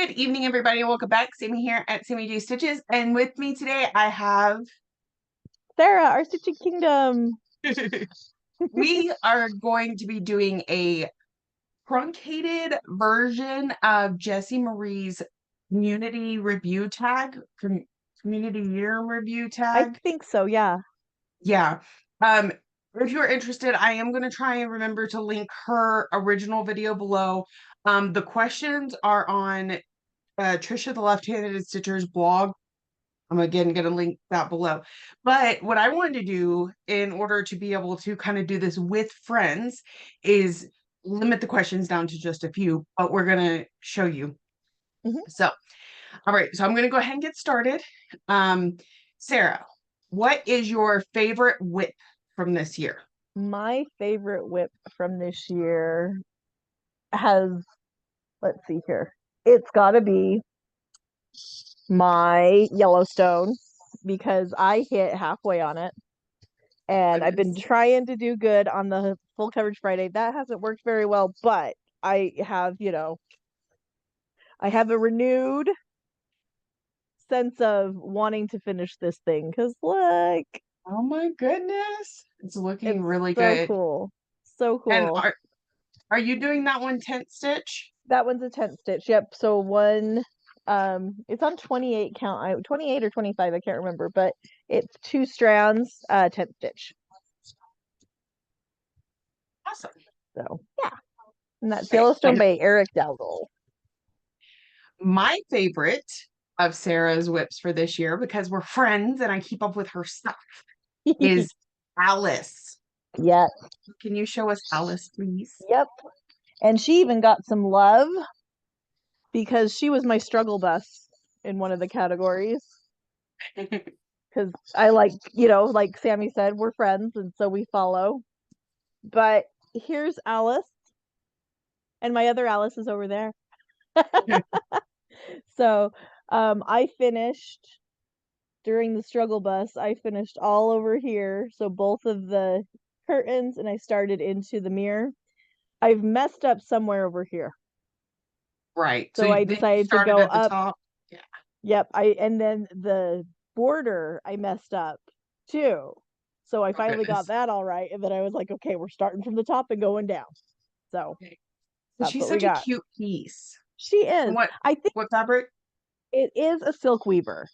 Good evening, everybody, and welcome back. Sammy here at Sammy J Stitches, and with me today I have Sarah, our Stitching Kingdom. we are going to be doing a truncated version of Jessie Marie's community review tag, community year review I tag. think so, yeah. Yeah. Um, if you're interested, I am going to try and remember to link her original video below. The questions are on Trisha the Left-Handed Stitcher's blog. I'm again going to link that below. But what I wanted to do in order to be able to kind of do this with friends is limit the questions down to just a few, but we're going to show you. Mhm. So, all right, so I'm going to go ahead and get started. Sarah, what is your favorite whip from this year? My favorite whip from this year has, let's see here. It's got to be my Yellowstone because I hit halfway on it. And I've been Goodness. trying to do good on the full coverage Friday. That hasn't worked very well, but I have, I have a renewed sense of wanting to finish this thing because, look, Oh my goodness. It's looking it's really so good. cool. So And cool. are you doing that one tent stitch? That one's a tent stitch. Yep. So one, it's on 28 count. 28 or 25, I can't remember, but it's two strands, tent stitch. Awesome. So yeah. And that's Right. Yellowstone by Eric Dowdle. My favorite of Sarah's whips for this year, because we're friends and I keep up with her stuff, is Alice. Yeah. Can you show us Alice, please? Yep. And she even got some love because she was my struggle bus in one of the categories. Because I like, like Sammy said, we're friends and so we follow. But here's Alice, and my other Alice is over there. So I finished during the struggle bus, I finished all over here. So both of the curtains, and I started into the mirror. I've messed up somewhere over here. Right. So So I then you decided to started go at the up. top. Yeah. Yep. And then the border I messed up too. So I Oh finally got goodness. that all right. And then I was like, okay, we're starting from the top and going down. So Okay. So that's she's what we such a got. cute piece. She And is. I think what fabric? it is a silk weaver.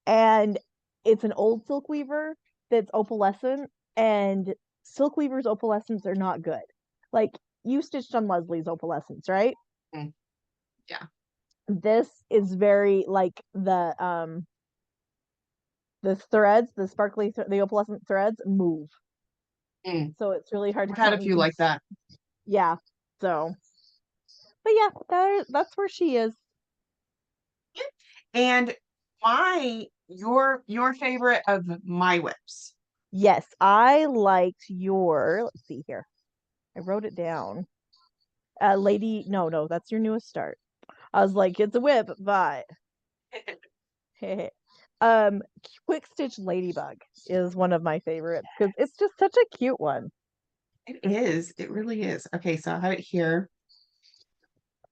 And it's an old silk weaver that's opalescent, and silk weavers opalescents are not good. Like you stitched on Leslie's opalescents, right? Mm, yeah. This is very like the threads, the sparkly the opalescent threads move. Mm. So it's really hard to I've had tell. a And you few can like that. yeah. So but yeah, that's where she is. And your favorite of my whips. Yes, I liked your, let's see here. I wrote it down. Lady, no, that's your newest start. I was like, it's a whip, but um, Quick Stitch Ladybug is one of my favorites because it's just such a cute one. It is. It really is. Okay, so I have it here.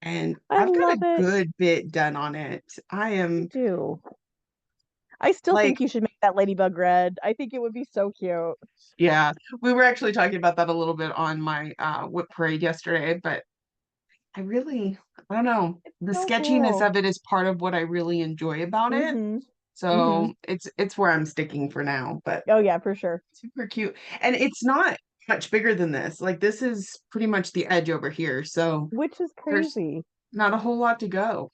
And I I've got love a it. good bit done on it. I I am do. I still like, think you should make that Ladybug red. I think it would be so cute. yeah, we were actually talking about that a little bit on my whip parade yesterday, but I don't know. It's The so sketchiness cool. of it is part of what I really enjoy about it. Mm-hmm. Mm-hmm. So it's where I'm sticking for now, but Oh yeah, for sure. super cute. And it's not much bigger than this. Like this is pretty much the edge over here. So Which is there's crazy. not a whole lot to go.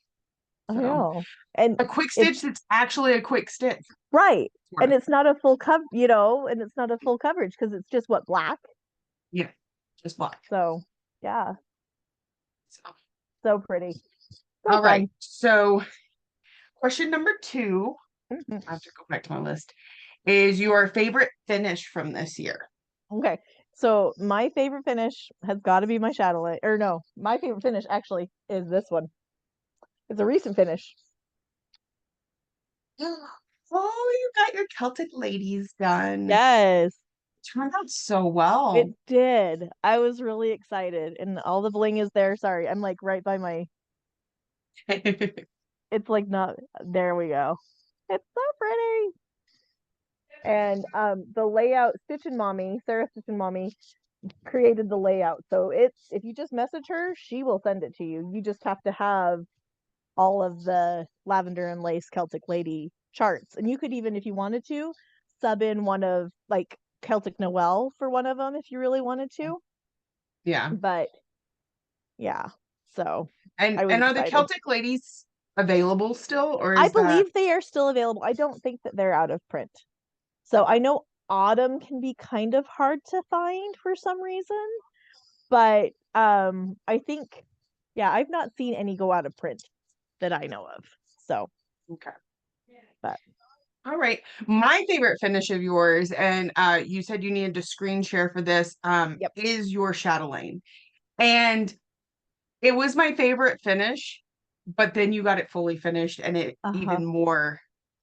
I So know. And a quick it's stitch that's actually a quick stitch. right. Sort And of. it's not a and it's not a full coverage because it's just what, black? Yeah, just black. So yeah, So, so pretty. So all right. fun. So question number two, Mhm. I have to go back to my list, is your favorite finish from this year? Okay. So my favorite finish has got to be my Shadowlay. Or no, my favorite finish actually is this one. It's a recent finish. Oh, you got your Celtic ladies done. Yes, Turned out so well. it did. I was really excited, and all the bling is there. Sorry, I'm like right by my It's like not there we go. It's so pretty. And the layout Stitch and Mommy, Sarah Stitch and Mommy created the layout. So it's if you just message her, she will send it to you. You just have to have all of the lavender and lace Celtic lady charts. And you could even, if you wanted to, sub in one of like Celtic Noel for one of them if you really wanted to. Yeah. But yeah, so And I was and are the excited. Celtic ladies available still, or I is that believe they are still available. I don't think that they're out of print. So I know autumn can be kind of hard to find for some reason, but I think yeah, I've not seen any go out of print that I know of. So, okay? but All right. My favorite finish of yours, and you said you needed to screen share for this, yep. is your chatelaine. And it was my favorite finish, but then you got it fully finished and it Uh-huh. even more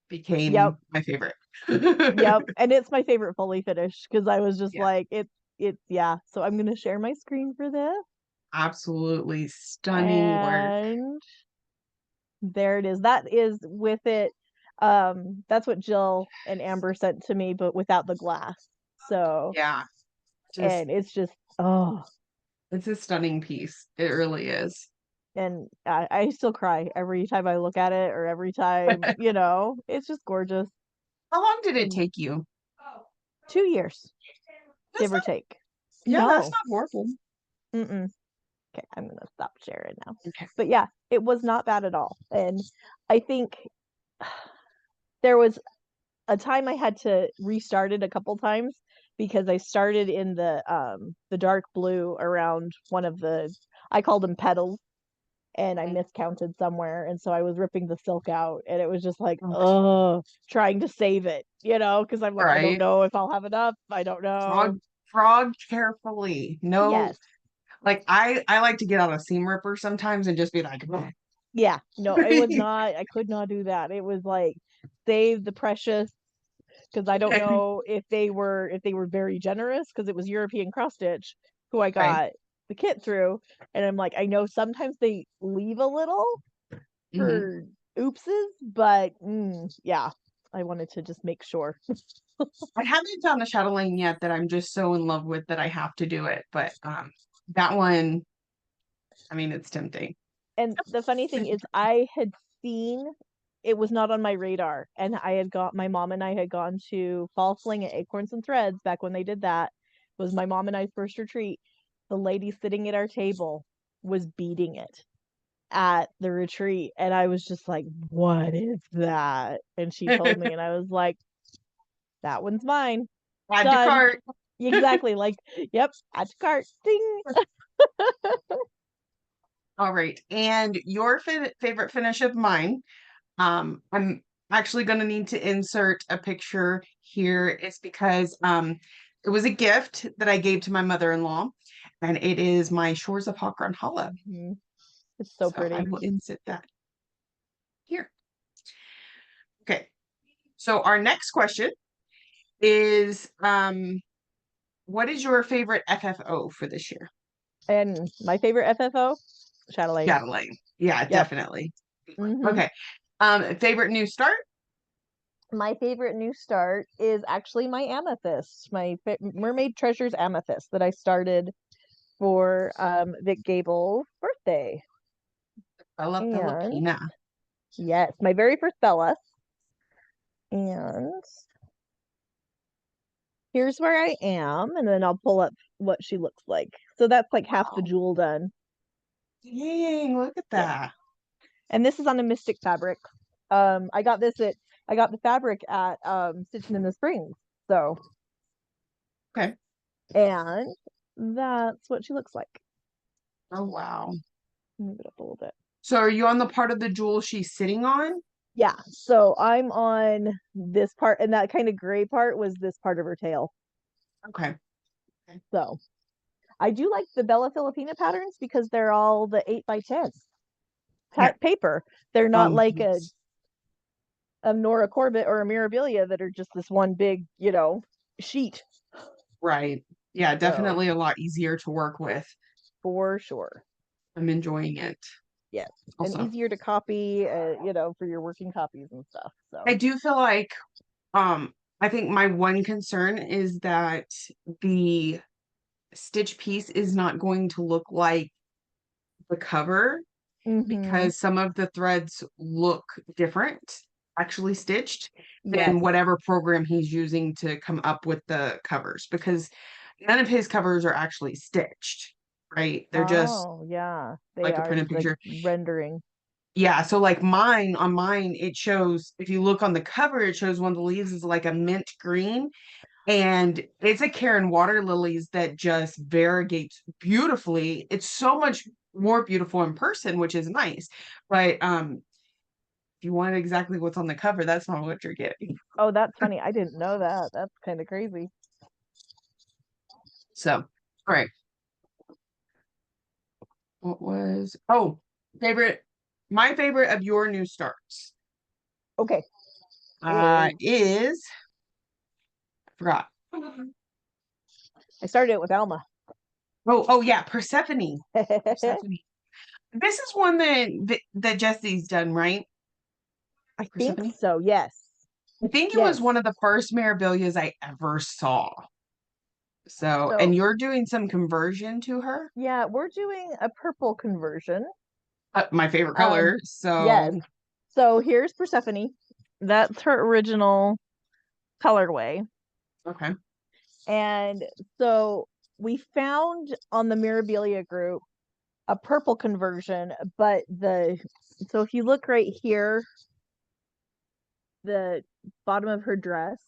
Yep. became my favorite. Yep. And it's my favorite fully finished because I was just Yeah, like it's yeah. So I'm gonna share my screen for this. absolutely stunning work. And there it is. That is with it. That's what Jill and Amber sent to me, but without the glass. So, Yeah, just and it's just, oh, it's a stunning piece. It really is. and I still cry every time I look at it or every time, it's just gorgeous. How long did it And take you? 2 years, That's give or not, take. yeah, that's No. not horrible. Mm-mm. Okay, I'm gonna stop sharing now. Okay. But yeah, it was not bad at all. And I think there was a time I had to restart it a couple times because I started in the dark blue around one of the I called them petals and I miscounted somewhere and so I was ripping the silk out and it was just like All oh trying to save it, because I'm like I don't right. know if I'll have enough. I don't know. Frog carefully. No, Yes. like I like to get on a seam ripper sometimes and just be like, Yeah. No, it was not I could not do that. It was like save the precious because I don't know if they were very generous because it was European cross stitch who I right. got the kit through, and I'm like I know sometimes they leave a little Hmm. for oopses, but yeah, I wanted to just make sure. I haven't found a chatelaine yet that I'm just so in love with that I have to do it. But that one, I mean, it's tempting. And the funny thing is, I had seen it was not on my radar, and I had got my mom and I had gone to Fall Fling at Acorns and Threads back when they did that. It was my mom and I's first retreat. The lady sitting at our table was beating it at the retreat, and I was just like, "What is that?" And she told me, and I was like, "That one's mine. Add to Done." cart. Exactly. Like, yep, add to cart. Ding. All right. And your favorite finish of mine, I'm actually going to need to insert a picture here. It's because it was a gift that I gave to my mother-in-law, and it is my Shores of Hakron Hollow. Mhm. It's so So I pretty. will insert that here. Okay. So our next question is what is your favorite FFO for this year? And my favorite FFO, Chatelaine. Chatelaine. Yeah, Yep. definitely. Hmm. Okay. Favorite new start? My favorite new start is actually my amethyst, my Mermaid Treasures amethyst that I started for Vic Gable's birthday. Bella And Filipina. yes, my very first Bella. And here's where I am, and then I'll pull up what she looks like. So that's like half the Wow. jewel done. Dang, look at Yep. that. And this is on a Mystic fabric. I got the fabric at Stitching in the Springs. So Okay. and that's what she looks like. Oh, wow. Move it up a little bit. So are you on the part of the jewel she's sitting on? Yeah, so I'm on this part, and that kind of gray part was this part of her tail. Okay. Okay. So I do like the Bella Filipina patterns because they're all the 8x10 Okay. type paper. They're not like Yes. a Nora Corbett or a Mirabilia that are just this one big, sheet. Right. Yeah, So definitely a lot easier to work with. for sure. I'm enjoying it. Yes, and also. easier to copy, for your working copies and stuff. So. I do feel like um I think my one concern is that the stitch piece is not going to look like the cover Mm-hmm. because some of the threads look different actually stitched Yes. than whatever program he's using to come up with the covers because none of his covers are actually stitched, right? They're just Oh, yeah. They like a are printed like picture. rendering. Yeah, so like mine, on mine, it shows, if you look on the cover, it shows one of the leaves is like a mint green, and it's a Karen water lilies that just variegates beautifully. It's so much more beautiful in person, which is nice. But if you want exactly what's on the cover, that's not what you're getting. Oh, that's funny. I didn't know that. That's kind of crazy. So, all right. What was favorite my favorite of your new starts Okay. Is is I forgot. I started it with Alma. Oh yeah, Persephone. Persephone. This is one that Jesse's done, right? I think Persephone. so. Yes. I think it was Yes. one of the first Mirabilias I ever saw. So, and So, you're doing some conversion to her? yeah, we're doing a purple conversion. My favorite Um, color. yes. So, So here's Persephone. That's her original colorway. okay. And so we found on the Mirabilia group a purple conversion, but so if you look right here, the bottom of her dress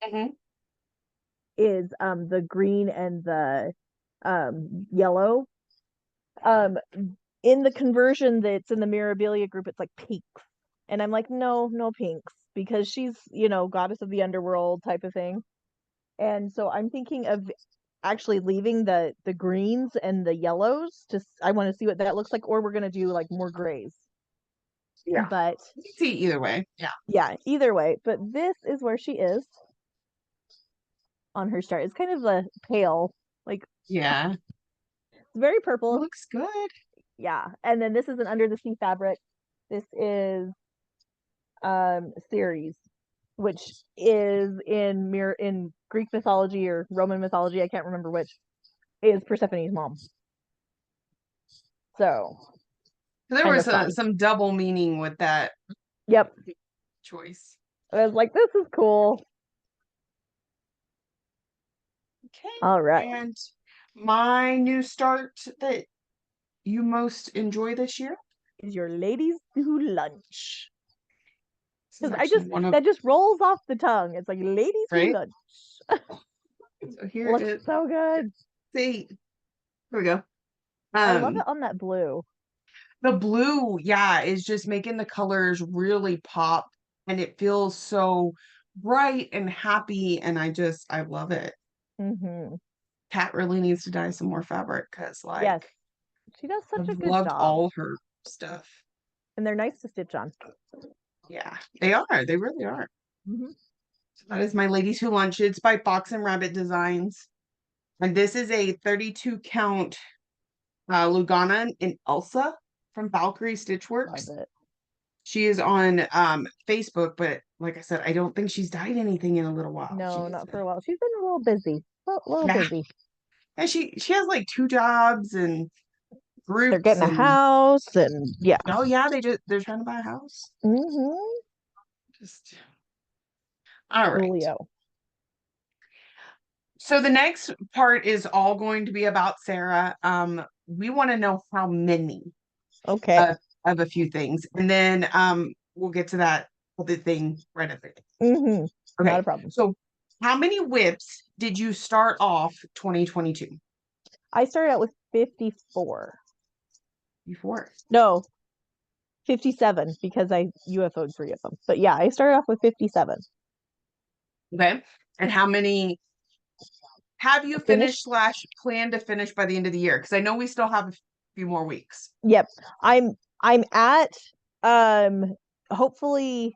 Hmm. is the green and the yellow. Um in the conversion that's in the Mirabilia group, it's like pinks. And I'm like, no, no pinks, because she's, goddess of the underworld type of thing. And so I'm thinking of actually leaving the greens and the yellows. Just I want to see what that looks like, or we're gonna do like more grays. Yeah. But You can see either way. Yeah. yeah, either way. But this is where she is on her start. It's kind of a pale, like Yeah. it's very purple. Looks good. Yeah. And then this is an under the sea fabric. This is Ceres, which is in Greek mythology or Roman mythology, I can't remember which, is Persephone's mom. So So there kind was of fun. some double meaning with that Yep. choice. I was like, this is cool. Okay. All right. And my new start that you most enjoy this year? Is your ladies do lunch? This is Because actually one of, that just rolls off the tongue. It's like ladies do right? lunch. So here Looks it so good. see. Here we go. I love Um, it on that blue. the blue, yeah, is just making the colors really pop and it feels so bright and happy and I love it. Mm-hmm. Kat really needs to dye some more fabric because Yes, like she does such a I've good loved job. all her stuff. And they're nice to stitch on. Yeah, they are. They really are. Mm-hmm. So that is my Ladies Who Lunch. It's by Fox and Rabbit Designs. And this is a 32 count Lugana in Elsa from Valkyrie Love Stitchworks. it. She is on Facebook, but like I said, I don't think she's dyed anything in a little while. No, She's not for a while. She's been a little busy. A little yeah, busy. and she has like two jobs and They're groups getting a and house and yeah. oh yeah, they're trying to buy a house. Mm-hmm. Just all right. Coolio. So the next part is all going to be about Sarah. We want to know how many Okay. of, of a few things, and then we'll get to that other thing right after. Mm-hmm. Not a Okay, problem. so how many whips did you start off 2022 I started out with 54. before? No, 57 because I UFO'd 3 of them. But yeah, I started off with 57. Okay, and how many have you I finished. finished slash plan to finish by the end of the year? Because I know we still have a few more weeks. Yep. I'm at um hopefully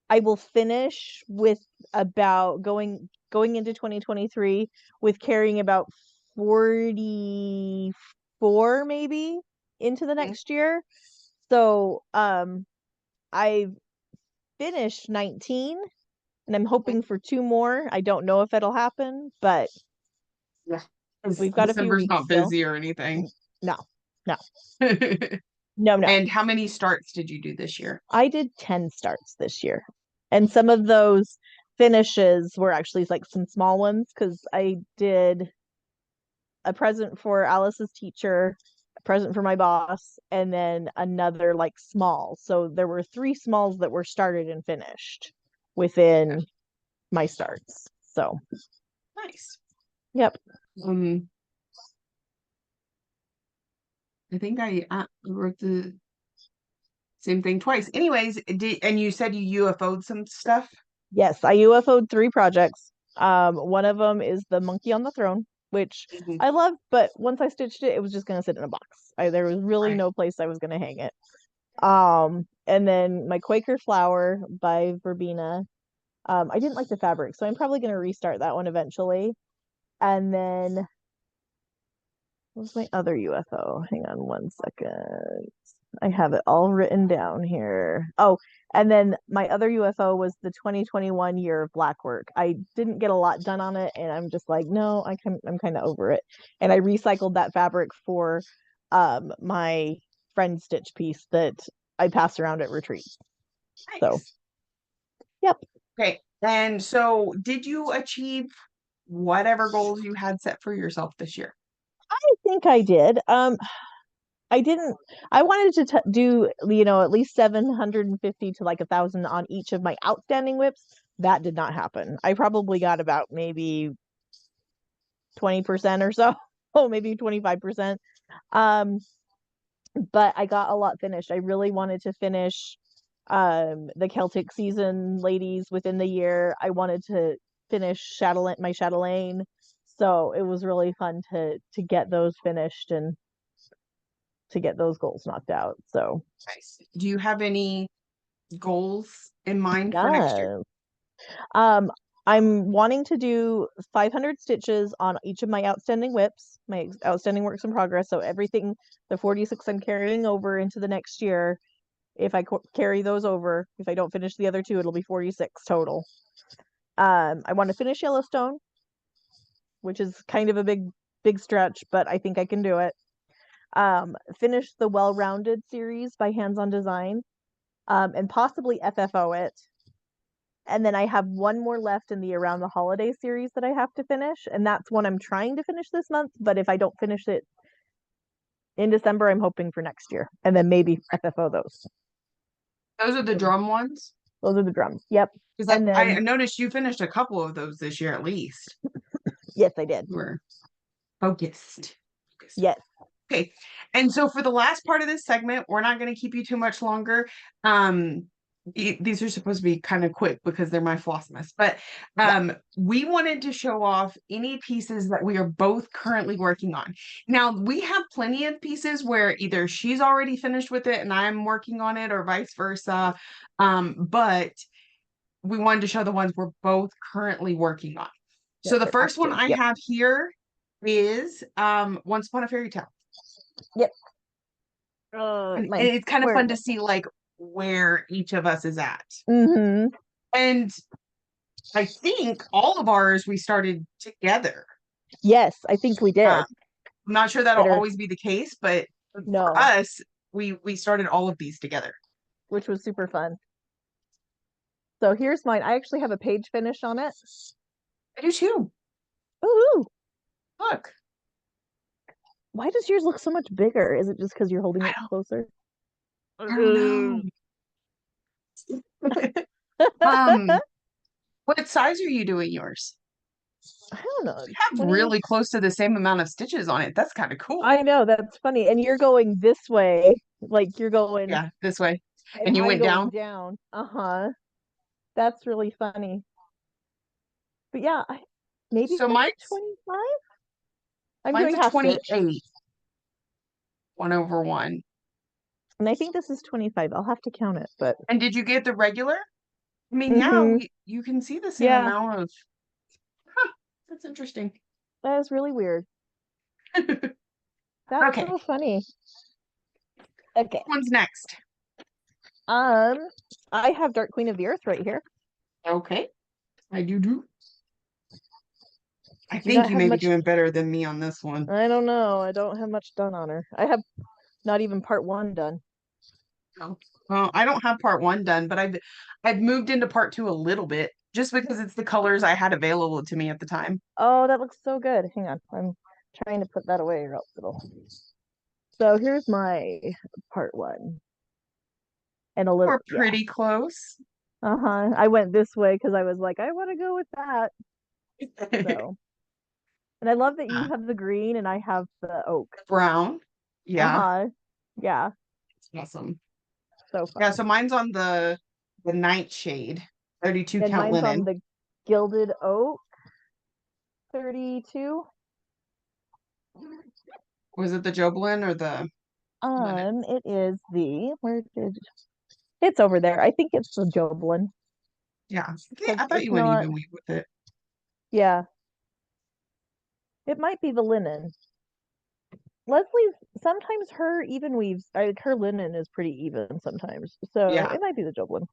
I will finish with about going into 2023 with carrying about 44 maybe into the Mhm. next year. So I've finished 19 and I'm hoping for two more. I don't know if it'll happen, but Yeah. 'Cause we've got a few December's weeks not still. busy or anything. No, no, no, no. And how many starts did you do this year? I did 10 starts this year. And some of those finishes were actually like some small ones because I did a present for Alice's teacher, a present for my boss, and then another like small. So there were three smalls that were started and finished within my starts. So, Nice. yep. Um, I think I wrote the same thing twice. Anyways, and you said you UFO'd some stuff? Yes, I UFO'd three projects. One of them is the monkey on the throne, which Mhm. I love, but once I stitched it, it was just gonna sit in a box. There was really Right. no place I was gonna hang it. And then my Quaker flower by Verbena. I didn't like the fabric, so I'm probably gonna restart that one eventually. And then what's my other UFO? Hang on one second. I have it all written down here. Oh, and then my other UFO was the 2021 year of black work. I didn't get a lot done on it, and I'm just like, no, I'm kind of over it. And I recycled that fabric for my friend stitch piece that I passed around at retreat. So, Nice. yep, Okay. And so did you achieve whatever goals you had set for yourself this year? I think I did. I didn't. I wanted to do, at least 750 to like 1,000 on each of my outstanding whips. That did not happen. I probably got about maybe 20% or so. Oh, maybe 25%. Um, but I got a lot finished. I really wanted to finish the Celtic season ladies within the year. I wanted to finish my chatelaine. So it was really fun to get those finished and to get those goals knocked out. So Nice. Do you have any goals in mind for next year? yeah. Um, I'm wanting to do 500 stitches on each of my outstanding whips, my outstanding works in progress. So everything, the 46 I'm carrying over into the next year. If I carry those over, if I don't finish the other two, it'll be 46 total. I want to finish Yellowstone, which is kind of a big stretch, but I think I can do it. Finish the Well-Rounded series by Hands on Design, and possibly FFO it. And then I have one more left in the Around the Holiday series that I have to finish, and that's one I'm trying to finish this month. But if I don't finish it in December, I'm hoping for next year, and then maybe FFO those. Those are the So drum ones? those are the drums. Yep. Because And I then noticed you finished a couple of those this year at least. yes, I did. You were focused. Focused. Yes. Okay. And so for the last part of this segment, we're not going to keep you too much longer. Um, these are supposed to be kind of quick because they're my Flossmas, but Yeah. we wanted to show off any pieces that we are both currently working on. Now, we have plenty of pieces where either she's already finished with it and I'm working on it or vice versa. But we wanted to show the ones we're both currently working on. Yep. So the They're first one active. I Yep. have here is Once Upon a Fairy Tale. Yep. And My it's kind of where fun is to it? see like where each of us is at. Mm-hmm. And I think all of ours we started together. Yes, I think we Uh, did. I'm not sure that'll Better always be the case, but for no, us, we started all of these together. which was super fun. So here's mine. I actually have a page finish on it. I do too. Ooh, Look, why does yours look so much bigger? Is it just because you're holding I it closer? don't know. Um, what size are you doing yours? I don't know, We have 20. really close to the same amount of stitches on it. That's kind of cool. I know, that's funny. And you're going this way, like you're going, Yeah, this way. and And you I'm went going down. down. Uh-huh. That's really funny. But yeah, maybe So that's mine's a 25. I'm mine's doing a half stitch. 28, 1/1. And I think this is 25. I'll have to count it, but And did you get the regular? I mean, yeah, mm-hmm. we you can see the same Yeah, amount of, huh, that's interesting. that is really weird. That's Okay. so funny. Okay. Which one's next? Um, I have Dark Queen of the Earth right here. Okay, I do. I Do think not you have may be much. doing better than me on this one. I don't know. I don't have much done on her. I have not even part one done. Oh. Well, I don't have part one done, but I've moved into part two a little bit just because it's the colors I had available to me at the time. Oh, that looks so good. Hang on. I'm trying to put that away or else it'll. So here's my part one. And a little, We're yeah. pretty close. Uh-huh. I went this way because I was like, I want to go with that. So, and I love that you Ah, have the green and I have the oak. brown. Yeah, Uh-huh. Yeah. it's awesome. So Yeah, fun. so mine's on the nightshade, 32 And count mine's on linen. the gilded oak, 32. Was it the Joblin or the linen? It is where did it's over there. I think it's the Joblin Yeah. Okay, because I thought it's you went not, even weave with it. yeah, it might be the linen. Leslie's sometimes her even weaves, her linen is pretty even sometimes. So Yeah. it might be the Joblin.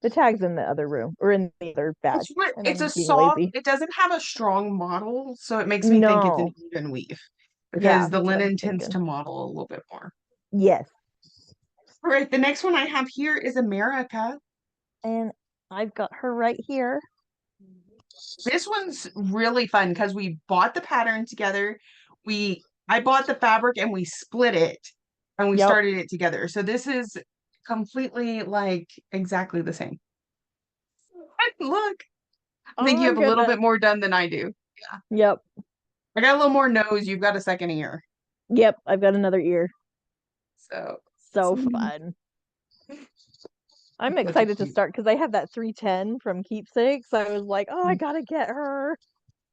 The tag's in the other room or in the other bag, and It's a I'm being soft, lazy. it doesn't have a strong model, so it makes me think it's an No, even weave yeah, because the that's what I'm linen tends thinking. to model a little bit more. Yes, All right, the next one I have here is America. and I've got her right here. This one's really fun because we bought the pattern together. I bought the fabric and we split it and we Yep. started it together. So this is completely like exactly the same. Look, I think you Oh have a little goodness. bit more done than I do. Yeah. Yep. I got a little more nose, you've got a second ear. Yep. I've got another ear. So So fun. I'm such a excited to cute. start because I have that 310 from Keepsakes. I was like, oh, I gotta get her.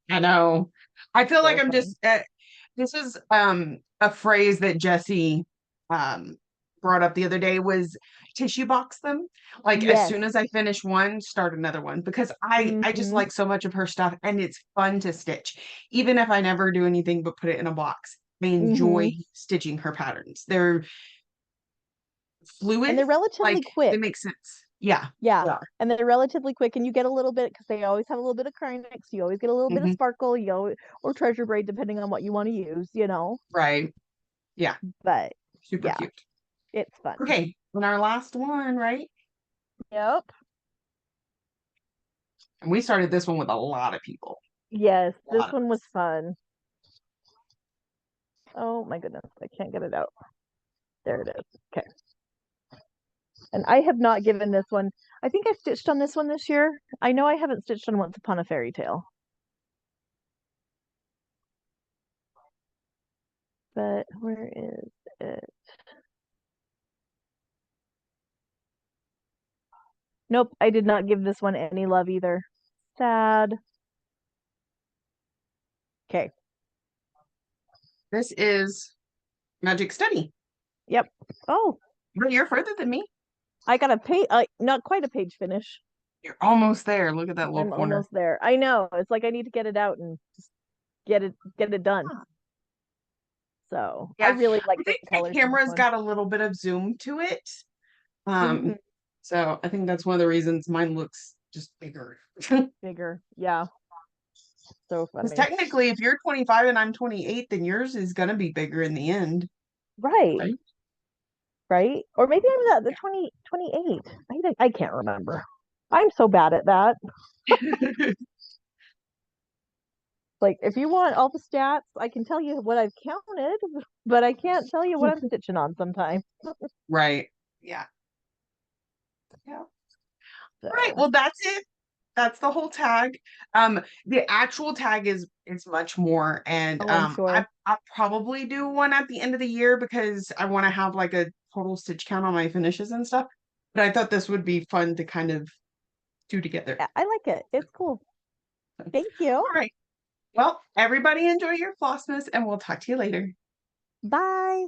I know. I feel like So I'm fun. just this is a phrase that Jesse um brought up the other day was tissue box them. Like as Yes. soon as I finish one, start another one because I just Hmm. like so much of her stuff and it's fun to stitch. Even if I never do anything but put it in a box. I Hmm. enjoy stitching her patterns. They're And fluid, they're relatively like they quick. make sense. Yeah. Yeah. Yeah. And they're relatively quick, and you get a little bit because they always have a little bit of Krynex. You always get a little bit of Hmm. sparkle, or treasure braid, depending on what you want to use. Right. Yeah. But Super yeah, cute. it's fun. Okay. And our last one, right? Yep. And we started this one with a lot of people. Yes, A this lot of one was us. fun. Oh my goodness, I can't get it out. There it is. Okay. And I have not given this one. I think I stitched on this one this year. I know I haven't stitched on Once Upon a Fairy Tale. But where is it? Nope, I did not give this one any love either. Sad. Okay. This is Magic Study. Yep. Oh, But you're further than me. I got a page, not quite a page finish. You're almost there. Look at that little I'm corner. almost there. I know. It's like I need to get it out and just get it done. Huh. So I Yeah, really like I the think the colors in this camera's one. got a little bit of zoom to it. Um, Hmm. so I think that's one of the reasons mine looks just bigger. Bigger. Yeah. So Because funny. technically, if you're 25 and I'm 28, then yours is gonna be bigger in the end, Right. right? Right. Or maybe I'm the 28. I can't remember. I'm so bad at that. Yeah. Like, if you want all the stats, I can tell you what I've counted, but I can't tell you what I'm stitching on sometimes. Right. Yeah. Yeah. All right. So, Well, that's it. That's the whole tag. The actual tag is much more, and oh, I'm sure. I'll probably do one at the end of the year because I want to have like a total stitch count on my finishes and stuff. But I thought this would be fun to kind of do together. Yeah, I like it. It's cool. All Thank you. right. Well, everybody enjoy your Flossmas, and we'll talk to you later. Bye.